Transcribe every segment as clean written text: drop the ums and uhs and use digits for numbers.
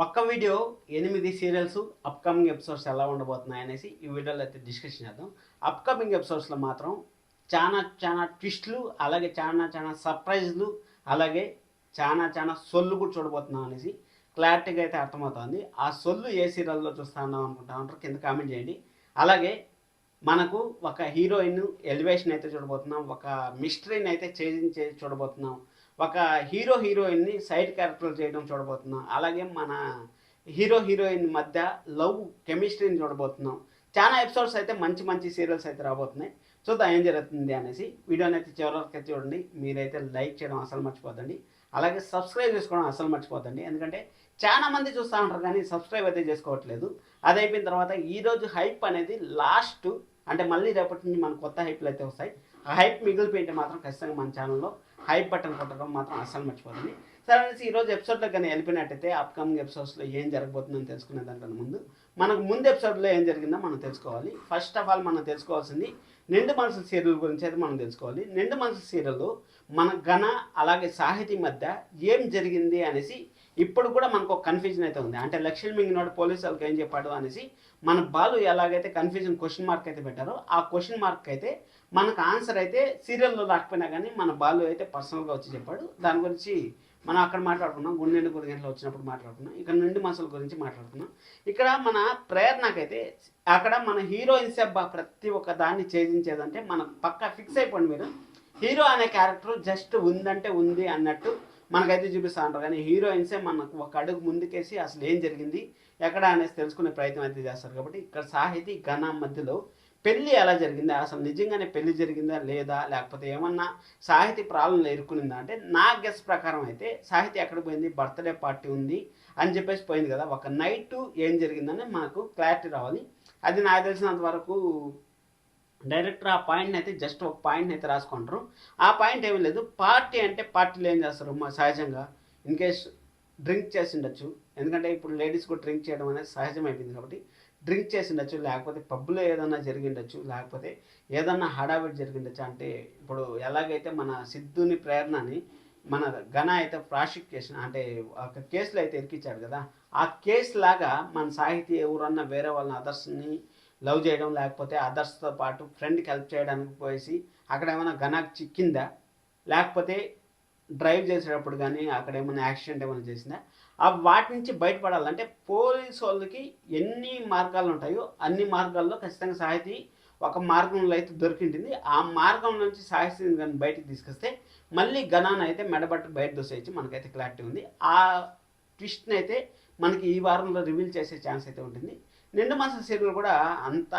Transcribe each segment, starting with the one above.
ఒక్క video 8 serials upcoming episodes ఎలా ఉండబోతున్నాయి అనేసి ఈ వీడియోలో అయితే డిస్కషన్ చేద్దాం. అప్కమింగ్ ఎపిసోడ్స్లో మాత్రం చాలా ట్విస్టులు, అలాగే చాలా సర్ప్రైజ్లు, అలాగే చాలా సొల్లు కూడా చూడబోతున్నాం అనేసి క్లారిటీగా అయితే అర్థమవుతుంది. ఆ సొల్లు ఏ సీరియల్లో చూస్తా ఉన్నాం అనుకుంటా ఉంటారు, కింద కామెంట్ చేయండి. అలాగే మనకు ఒక హీరోయిన్ ఎలివేషన్ అయితే చూడబోతున్నాం, ఒక మిస్టరీని అయితే చేంజ్ చేసి చూడబోతున్నాం, ఒక హీరోయిన్ని సైడ్ క్యారెక్టర్లు చేయడం చూడబోతున్నాం, అలాగే మన హీరోయిన్ మధ్య లవ్ కెమిస్ట్రీని చూడబోతున్నాం. చాలా ఎపిసోడ్స్ అయితే మంచి సీరియల్స్ అయితే రాబోతున్నాయి. చూద్దాం ఏం జరుగుతుంది అనేసి. వీడియోని అయితే చివరి వరకు అయితే చూడండి. మీరైతే లైక్ చేయడం అసలు మర్చిపోద్దండి, అలాగే సబ్స్క్రైబ్ చేసుకోవడం అసలు మర్చిపోద్దండి. ఎందుకంటే చాలా మంది చూస్తూ ఉంటారు కానీ సబ్స్క్రైబ్ అయితే చేసుకోవట్లేదు. అది అయిపోయిన తర్వాత ఈరోజు హైప్ అనేది లాస్ట్, అంటే మళ్ళీ రేపటి నుంచి మన కొత్త హైప్లు అయితే వస్తాయి. ఆ హైప్ మిగిలిపోయింటే మాత్రం ఖచ్చితంగా మన ఛానల్లో హైప్ బటన్ కొట్టడం మాత్రం అస్సలు మర్చిపోతుంది. సరే అనేసి ఈరోజు ఎపిసోడ్లో కానీ వెళ్ళిపోయినట్టయితే అప్కమింగ్ ఎపిసోడ్స్లో ఏం జరగబోతుందని తెలుసుకునే దానికన్నా ముందు ఎపిసోడ్లో ఏం జరిగిందో మనం తెలుసుకోవాలి. ఫస్ట్ ఆఫ్ ఆల్ మనం తెలుసుకోవాల్సింది నిండు మనసు సీరియల్ గురించి అయితే మనం తెలుసుకోవాలి. నిండు మనసు సీరియల్లో మన ఘన అలాగే సాహితీ మధ్య ఏం జరిగింది అనేసి ఇప్పుడు కూడా మనకు ఒక కన్ఫ్యూజన్ అయితే ఉంది. అంటే లక్ష్మీ మింగినోడు పోలీసు వాళ్ళకి ఏం చెప్పాడు అనేసి మన బాలు ఎలాగైతే కన్ఫ్యూజన్ క్వశ్చన్ మార్క్ అయితే పెట్టారో ఆ క్వశ్చన్ మార్క్ అయితే మనకు ఆన్సర్ అయితే సీరియల్లో రాకపోయినా కానీ మన బాలు అయితే పర్సనల్గా వచ్చి చెప్పాడు. దాని గురించి మనం అక్కడ మాట్లాడుకున్నాం, గుండెండు గురిగంటలు వచ్చినప్పుడు మాట్లాడుకున్నాం, ఇక్కడ నిండు మనసుల గురించి మాట్లాడుకున్నాం. ఇక్కడ మన ప్రేరణకైతే అక్కడ మన హీరోయిన్స్ ప్రతి ఒక్క దాన్ని ఛేదించేదంటే మన పక్కా ఫిక్స్ అయిపోండి మీరు. హీరో అనే క్యారెక్టర్ జస్ట్ ఉందంటే ఉంది అన్నట్టు మనకైతే చూపిస్తూ ఉంటారు, కానీ హీరోయిన్సే మనకు ఒక అడుగు ముందుకేసి అసలు ఏం జరిగింది ఎక్కడ అనేసి తెలుసుకునే ప్రయత్నం అయితే చేస్తారు. కాబట్టి ఇక్కడ సాహితీ ఘన మధ్యలో పెళ్ళి ఎలా జరిగిందా, అసలు నిజంగానే పెళ్ళి జరిగిందా లేదా, లేకపోతే ఏమన్నా సాహితీ ప్రాబ్లంలో ఇరుక్కునిందా అంటే నా గెస్ ప్రకారం అయితే సాహితీ ఎక్కడ పోయింది, బర్త్డే పార్టీ ఉంది అని చెప్పేసి పోయింది కదా. ఒక నైట్ ఏం జరిగిందని మనకు క్లారిటీ రావాలి. అది నాకు తెలిసినంత వరకు డైరెక్టర్ ఆ పాయింట్ని అయితే జస్ట్ ఒక పాయింట్ని అయితే రాసుకుంటారు. ఆ పాయింట్ ఏమీ లేదు. పార్టీ అంటే పార్టీలు ఏం చేస్తారు సహజంగా ఇన్ కేస్ డ్రింక్ చేసి ఉండొచ్చు, ఎందుకంటే ఇప్పుడు లేడీస్ కూడా డ్రింక్ చేయడం అనేది సహజం అయిపోయింది కాబట్టి డ్రింక్ చేసి ఉండొచ్చు, లేకపోతే పబ్బులో ఏదన్నా జరిగిండొచ్చు, లేకపోతే ఏదన్నా హడావిడి జరిగిండొచ్చు. అంటే ఇప్పుడు ఎలాగైతే మన సిద్ధుని ప్రేరణని మన ఘన అయితే ప్రాసిక్యూషన్ అంటే ఒక కేసులో అయితే ఇరికిచ్చాడు కదా, ఆ కేసు లాగా మన సాహితీ ఎవరన్నా వేరే వాళ్ళని అదర్స్ని లవ్ చేయడం, లేకపోతే అదర్స్తో పాటు ఫ్రెండ్కి హెల్ప్ చేయడానికి పోయేసి అక్కడ ఏమైనా ఘనాకు చిక్కిందా, లేకపోతే డ్రైవ్ చేసేటప్పుడు కానీ అక్కడ ఏమైనా యాక్సిడెంట్ ఏమైనా చేసిందా, ఆ వాటి నుంచి బయటపడాలంటే పోలీసు వాళ్ళకి ఎన్ని మార్గాలు ఉంటాయో అన్ని మార్గాల్లో ఖచ్చితంగా సాహితీ ఒక మార్గంలో అయితే దొరికింటుంది. ఆ మార్గం నుంచి సాహితీని కానీ బయటకు తీసుకొస్తే మళ్ళీ ఘనాన్ని అయితే మెడబట్టు బయట దోసేయచ్చు, మనకైతే క్లారిటీ ఉంది. ఆ ట్విస్ట్ని అయితే మనకి ఈ వారంలో రివీల్ చేసే ఛాన్స్ అయితే ఉంటుంది. నిండు మనసు సీరియల్ కూడా అంత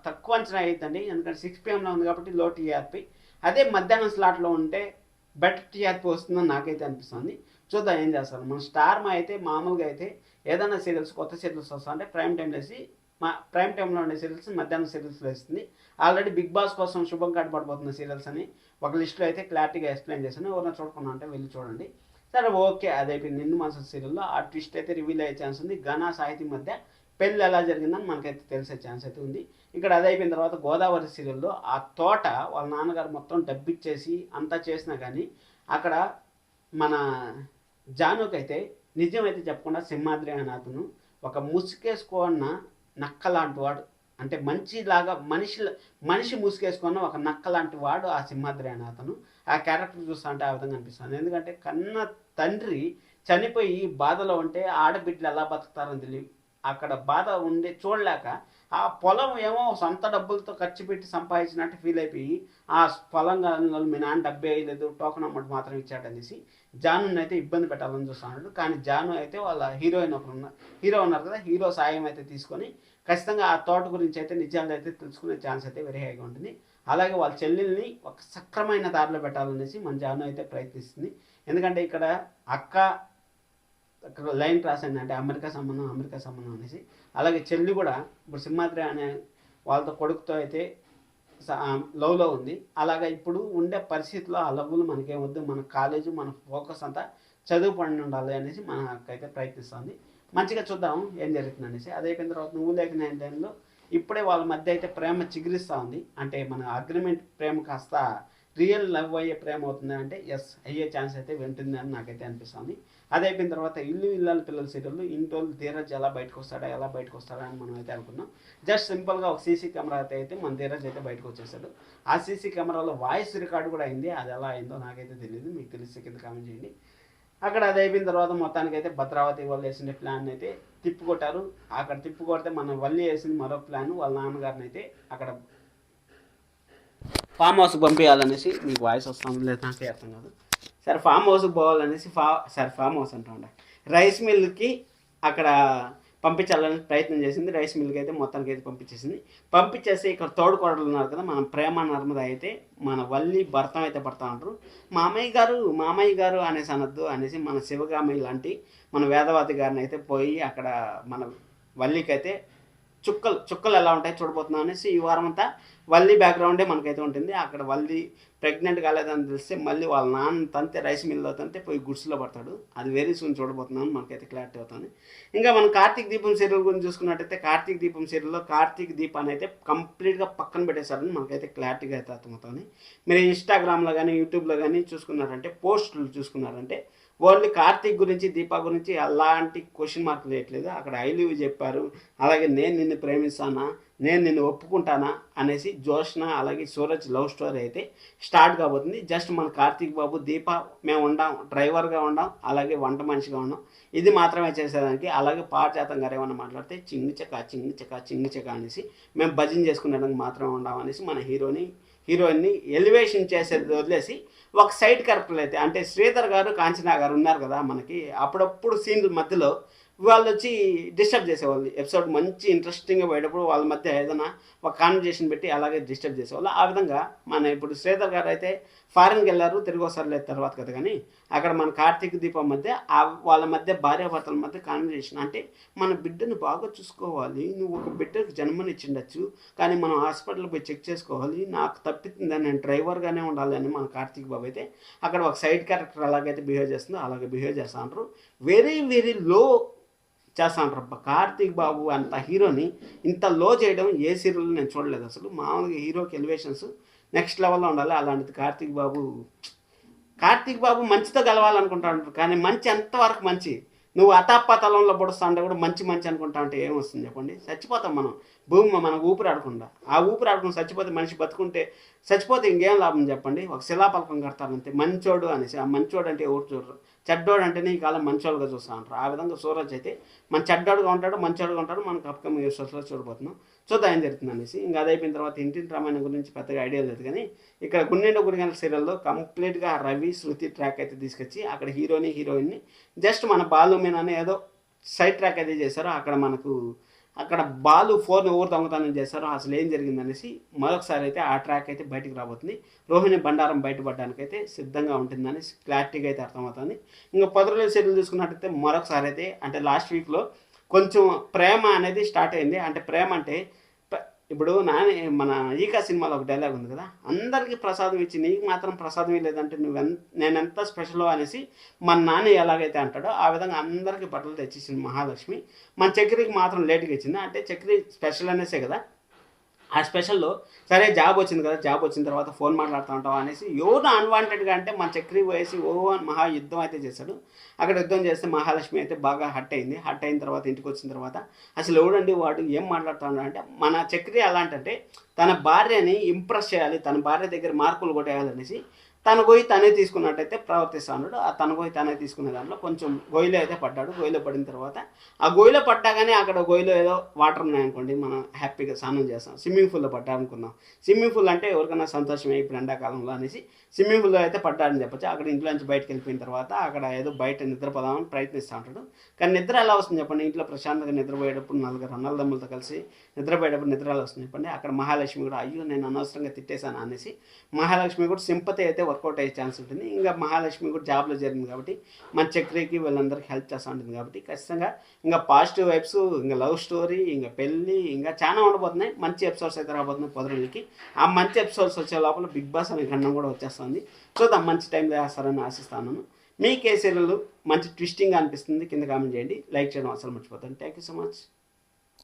తక్కువ అంచనా అవుతుందండి, ఎందుకంటే 6 PM ఉంది కాబట్టి లో టీఆర్పీ. అదే మధ్యాహ్నం స్లాట్లో ఉంటే బెటర్ టీఆర్పీ వస్తుందని నాకైతే అనిపిస్తుంది. చూద్దాం ఏం చేస్తారు. మన స్టార్ మా అయితే మామూలుగా అయితే ఏదైనా సీరియల్స్ కొత్త సీరియల్స్ వస్తుంటే ప్రైమ్ టైంలో వేసి ప్రైమ్ టైంలో ఉండే సీరియల్స్ మధ్యాహ్నం సీరియల్స్లో వేస్తుంది. ఆల్రెడీ బిగ్ బాస్ కోసం శుభం పడిపోతున్న సీరియల్స్ అని ఒక లిస్టులో అయితే క్లారిటీగా ఎక్స్ప్లెయిన్ చేశాను. ఎవరైనా చూడకుండా అంటే వెళ్ళి చూడండి. సరే ఓకే, అదైపోయింది. నిండు మనసు సీరియల్లో ఆ ట్విస్ట్ అయితే రివీల్ అయ్యే ఛాన్స్ ఉంది. ఘన సాహితీ మధ్య పెళ్ళి ఎలా జరిగిందని మనకైతే తెలిసే ఛాన్స్ అయితే ఉంది. ఇక్కడ అది అయిపోయిన తర్వాత గోదావరి సీరియల్లో ఆ తోట వాళ్ళ నాన్నగారు మొత్తం డబ్బిచ్చేసి అంతా చేసినా కానీ అక్కడ మన జానుకైతే నిజమైతే చెప్పకుండా సింహాద్రి అనే అతను ఒక ముసుగేసుకున్న నక్క లాంటి వాడు, అంటే మనిషి ముసుగేసుకున్న ఒక నక్క లాంటి వాడు ఆ సింహాద్రి అనే అతను. ఆ క్యారెక్టర్ చూస్తా అంటే ఆ విధంగా అనిపిస్తుంది. ఎందుకంటే కన్న తండ్రి చనిపోయి బాధలో ఉంటే ఆడబిడ్డలు ఎలా బతుకుతారని తెలియదు, అక్కడ బాధ ఉండి చూడలేక ఆ పొలం ఏమో సొంత డబ్బులతో ఖర్చు పెట్టి సంపాదించినట్టు ఫీల్ అయిపోయి ఆ పొలం మీ నాన్న డబ్బే వేయలేదు, టోకన్ అమౌంట్ మాత్రం ఇచ్చాడనేసి జాను అయితే ఇబ్బంది పెట్టాలని చూస్తున్నాడు. కానీ జాను అయితే వాళ్ళ హీరో ఉన్నారు కదా, హీరో సాయం అయితే తీసుకొని ఖచ్చితంగా ఆ తోట గురించి అయితే నిజాలు అయితే తెలుసుకునే ఛాన్స్ అయితే వెరీ హైగా ఉంటుంది. అలాగే వాళ్ళ చెల్లెల్ని ఒక సక్రమైన దారిలో పెట్టాలనేసి మన జాను అయితే ప్రయత్నిస్తుంది. ఎందుకంటే ఇక్కడ అక్క లైన్ క్రాస్ అయింది, అంటే అమెరికా సంబంధం అనేసి. అలాగే చెల్లి కూడా ఇప్పుడు సింహాద్రి అనే వాళ్ళతో కొడుకుతో అయితే లవ్లో ఉంది. అలాగా ఇప్పుడు ఉండే పరిస్థితుల్లో ఆ లవ్లు మనకేమొద్దు, మన కాలేజు మన ఫోకస్ అంతా చదువు పడి ఉండాలి అనేసి మనకైతే ప్రయత్నిస్తుంది. మంచిగా చూద్దాం ఏం జరుగుతుంది అనేసి. అదే అయిపోయిన తర్వాత నువ్వు లేక నేను టైంలో ఇప్పుడే వాళ్ళ మధ్య అయితే ప్రేమ చిగురిస్తూ ఉంది. అంటే మన అగ్రిమెంట్ ప్రేమ కాస్త రియల్ లవ్ అయ్యే ప్రేమ అవుతుంది అంటే ఎస్ అయ్యే ఛాన్స్ అయితే వింటుంది అని నాకైతే అనిపిస్తుంది. అది అయిపోయిన తర్వాత ఇల్లు ఇల్లాల పిల్లల సీరియల్లో ఇంటోళ్ళు ధీరజ్ ఎలా బయటకు వస్తాడా అని మనం అయితే అనుకున్నాం. జస్ట్ సింపుల్గా ఒక సీసీ కెమెరా అయితే మన ధీరజ్ అయితే బయటకు వచ్చేసాడు. ఆ సీసీ కెమెరాలో వాయిస్ రికార్డు కూడా అయింది. అది ఎలా అయిందో నాకైతే తెలియదు, మీకు తెలిస్తే కింద కామెంట్ చేయండి. అక్కడ అది అయిపోయిన తర్వాత మొత్తానికి అయితే భద్రావతి వాళ్ళు వేసిన ప్లాన్ అయితే తిప్పుకొట్టారు. అక్కడ తిప్పుకొడితే మనం వల్లి వేసింది మరో ప్లాన్. వాళ్ళ నాన్నగారిని అయితే అక్కడ ఫామ్ హౌస్కి పంపించాలనేసి, మీకు వాయిస్ వస్తుంది లేదు నాకే అర్థం కాదు. సరే ఫామ్ హౌస్కి పోవాలనేసి ఫామ్ హౌస్ అంటా రైస్ మిల్కి అక్కడ పంపించాలని ప్రయత్నం చేసింది. రైస్ మిల్కి అయితే మొత్తానికి అయితే పంపించేసి ఇక్కడ తోడుకోడలు ఉన్నారు కదా, మన ప్రేమ నర్మద అయితే మన వల్లి భర్త అయితే పడతా ఉంటారు. మామయ్య గారు అనేసి అనొద్దు అనేసి మన శివగామి లాంటి మన వేదవతి గారిని అయితే పోయి అక్కడ మన వల్లికి అయితే చుక్కలు ఎలా ఉంటాయి చూడబోతున్నాం అనేసి ఈ వారం అంతా వల్లి బ్యాక్గ్రౌండే మనకైతే ఉంటుంది. అక్కడ వల్లి ప్రెగ్నెంట్ కాలేదని తెలిస్తే మళ్ళీ వాళ్ళ నాన్న తంతే రైస్ మిల్లో తంతే పోయి గుడ్స్లో పడతాడు. అది వెరీ సూన్ చూడబోతున్నాను, మనకైతే క్లారిటీ అవుతుంది. ఇంకా మనం కార్తీక్ దీపం సీరియల్ గురించి చూసుకున్నట్టయితే కార్తీక్ దీపం సీరియల్లో కార్తీక్ దీపాన్ని అయితే కంప్లీట్గా పక్కన పెట్టేశారని మనకైతే క్లారిటీగా అయితే అర్థమవుతుంది. మీరు ఇన్స్టాగ్రామ్లో కానీ యూట్యూబ్లో కానీ చూసుకున్నారంటే పోస్టులు చూసుకున్నారంటే ఓన్లీ కార్తీక్ గురించి దీపా గురించి ఎలాంటి క్వశ్చన్ మార్క్ వేయట్లేదు. అక్కడ ఐ లివ్ చెప్పారు, అలాగే నేను నిన్ను ప్రేమిస్తానా, నేను నిన్ను ఒప్పుకుంటానా అనేసి జోష్న అలాగే సూరజ్ లవ్ స్టోరీ అయితే స్టార్ట్ కాబోతుంది. జస్ట్ మన కార్తీక్ బాబు దీప మేము ఉండాం, డ్రైవర్గా ఉండాం, అలాగే వంట మనిషిగా ఉన్నాం, ఇది మాత్రమే చేసేదానికి. అలాగే పారిజాతం గారు ఏమన్నా మాట్లాడితే చింగి చెక్క అనేసి మేము భజన చేసుకునేదానికి మాత్రమే ఉండాం అనేసి మన హీరోయిన్ని ఎలివేషన్ చేసేది వదిలేసి ఒక సైడ్ క్యారెక్టర్లు అయితే అంటే శ్రీధర్ గారు కాంచనా గారు ఉన్నారు కదా మనకి, అప్పుడప్పుడు సీన్ల మధ్యలో వాళ్ళు వచ్చి డిస్టర్బ్ చేసేవాళ్ళు. ఎపిసోడ్ మంచి ఇంట్రెస్టింగ్గా పోయేటప్పుడు వాళ్ళ మధ్య ఏదైనా ఒక కాన్వర్జేషన్ పెట్టి అలాగే డిస్టర్బ్ చేసేవాళ్ళు. ఆ విధంగా మన ఇప్పుడు శ్రీధర్ గారు అయితే ఫారిన్కి వెళ్ళారు, తిరిగి వస్తారు లేదు తర్వాత కదా, కానీ అక్కడ మన కార్తీక్ దీపం మధ్య వాళ్ళ మధ్య భార్యాభర్తల మధ్య కాన్వర్జేషన్ అంటే మన బిడ్డను బాగా చూసుకోవాలి, నువ్వు ఒక బిడ్డకు జన్మనిచ్చిండొచ్చు కానీ మనం హాస్పిటల్ పోయి చెక్ చేసుకోవాలి, నాకు తప్పితుందని నేను డ్రైవర్గానే ఉండాలి అని మన కార్తీక్ బాబు అయితే అక్కడ ఒక సైడ్ క్యారెక్టర్ అలాగైతే బిహేవ్ చేస్తుందో అలాగే బిహేవ్ చేస్తూ ఉంటారు. వెరీ వెరీ లో చేస్తా ఉంటారు. కార్తీక్ బాబు అంత హీరోని ఇంత లో చేయడం ఏ సీరియల్లో నేను చూడలేదు అసలు. మామూలుగా హీరోకి ఎలివేషన్స్ నెక్స్ట్ లెవెల్లో ఉండాలి. అలాంటిది కార్తీక్ బాబు మంచితో గెలవాలనుకుంటా ఉంటారు, కానీ మంచి ఎంతవరకు మంచి, నువ్వు అతాపాతలంలో పొడుస్తా ఉంటే కూడా మంచి అనుకుంటా ఉంటే ఏమొస్తుంది చెప్పండి? చచ్చిపోతాం మనం, భూమి మనకు ఊపిరి ఆడకుండా. ఆ ఊపిరి ఆడకుండా చచ్చిపోతే మనిషి చచ్చిపోతే ఇంకేం లాభం చెప్పండి? ఒక శిలాపలకం కడతారంతే మంచోడు అనేసి. ఆ మంచోడు అంటే ఎవరు చూడరు, చెడ్డోడు అంటేనే ఈ కాలం మంచోడుగా చూస్తూ ఉంటారు. ఆ విధంగా సూరజ్ అయితే మన చెడ్డోడుగా ఉంటాడు, మంచోడుగా ఉంటాడు. మనకు అప్కమింగ్ ఎపిసోడ్స్లో చూడబోతున్నాం, చూద్దాం ఏం జరుగుతుంది అనేసి. ఇంకా అది అయిపోయిన తర్వాత ఇంటింటి రామాయణం గురించి పెద్దగా ఐడియా లేదు, కానీ ఇక్కడ గుండెండు గురిగంటల సీరియల్లో కంప్లీట్గా రవి శృతి ట్రాక్ అయితే తీసుకొచ్చి అక్కడ హీరోయిన్ని జస్ట్ మన బాలు మీన ఏదో సైడ్ ట్రాక్ అయితే చేశారో అక్కడ బాలు ఫోన్ ఎవరు దొంగతనం చేశారో అసలు ఏం జరిగిందనేసి మరొకసారి అయితే ఆ ట్రాక్ అయితే బయటకు రాబోతుంది. రోహిణి బండారం బయటపడడానికైతే సిద్ధంగా ఉంటుందని క్లారిటీగా అయితే అర్థమవుతుంది. ఇంకా 10 రోజుల సీరియల్ చూసుకున్నట్టయితే మరొకసారి అయితే అంటే లాస్ట్ వీక్లో కొంచెం ప్రేమ అనేది స్టార్ట్ అయింది. అంటే ప్రేమ అంటే ఇప్పుడు మన ఈకా సినిమాలో ఒక డైలాగ్ ఉంది కదా, అందరికీ ప్రసాదం ఇచ్చి నీకు మాత్రం ప్రసాదం లేదంటే నేనెంత స్పెషల్ అనేసి మన నాన్న ఎలాగైతే అంటాడో ఆ విధంగా అందరికీ బట్టలు తెచ్చేసింది మహాలక్ష్మి. మన చక్రికి మాత్రం లేట్గా ఇచ్చింది. అంటే చక్రి స్పెషల్ అనేసే కదా, ఆ స్పెషల్లో సరే జాబ్ వచ్చింది కదా, జాబ్ వచ్చిన తర్వాత ఫోన్ మాట్లాడుతూ ఉంటాం అనేసి ఎవరు అన్వాంటెడ్గా అంటే మన చక్రి వేసి మహా యుద్ధం అయితే చేశాడు. అక్కడ యుద్ధం చేస్తే మహాలక్ష్మి అయితే బాగా హట్ అయిన తర్వాత ఇంటికి వచ్చిన తర్వాత అసలు ఎవడండి వాడు ఏం మాట్లాడుతున్నాడు అంటే మన చక్రి అలాంటంటే తన భార్యని ఇంప్రెస్ చేయాలి, తన భార్య దగ్గర మార్కులు కొట్టేయాలనేసి తన గొయ్యి తనే తీసుకున్నట్టయితే ప్రవర్తిస్తూ ఉన్నాడు. ఆ తన గొయ్యి తనే తీసుకునే దాంట్లో కొంచెం గొయ్యిలో అయితే పడ్డాడు. గొయ్యిలో పడిన తర్వాత ఆ గొయ్యిలో పడ్డాగానే అక్కడ గొయ్యిలో ఏదో వాటర్ ఉన్నాయనుకోండి, మనం హ్యాపీగా స్నానం చేస్తాం. స్విమ్మింగ్ పూల్లో పడ్డానుకుందాం. స్విమ్మింగ్ పూల్ అంటే ఎవరికైనా సంతోషమే ఇప్పుడు ఎండాకాలంలో అనేసి స్విమ్మింగ్ పూల్లో అయితే పడ్డాడని చెప్పచ్చు. అక్కడ ఇంట్లో నుంచి బయటకు వెళ్ళిపోయిన తర్వాత అక్కడ ఏదో బయట నిద్రపోదామని ప్రయత్నిస్తూ ఉంటాడు. కానీ నిద్ర ఎలా వస్తుంది చెప్పండి? ఇంట్లో ప్రశాంతంగా నిద్రపోయేటప్పుడు నలుగురు అన్నదమ్ములతో కలిసి నిద్రపోయేటప్పుడు నిద్ర ఎలా వస్తుంది చెప్పండి? అక్కడ మహాలక్ష్మి కూడా అయ్యో నేను అనవసరంగా తిట్టేశాను అనేసి మహాలక్ష్మి కూడా సింపతి అయితే వర్కౌట్ అయ్యే ఛాన్స్ ఉంటుంది. ఇంకా మహాలక్ష్మి కూడా జాబ్లో జరిగింది కాబట్టి మన చక్రికి వీళ్ళందరికీ హెల్ప్ చేస్తూ ఉంటుంది కాబట్టి ఖచ్చితంగా ఇంకా పాజిటివ్ వైబ్స్, ఇంకా లవ్ స్టోరీ, ఇంకా పెళ్ళి, ఇంకా చాలా ఉండబోతున్నాయి. మంచి ఎపిసోడ్స్ అయితే రాబోతున్నాయి 10 రోజులకి. ఆ మంచి ఎపిసోడ్స్ వచ్చే లోపల బిగ్ బాస్ అనే గండం కూడా వచ్చేస్తుంది. చూద్దాం, మంచి టైంలో వేస్తారని ఆశిస్తాను. మీకు ఏ సీరియల్ మంచి ట్విస్టింగ్గా అనిపిస్తుంది కింద కామెంట్ చేయండి. లైక్ చేయడం అసలు మర్చిపోతాను. Thank you so much.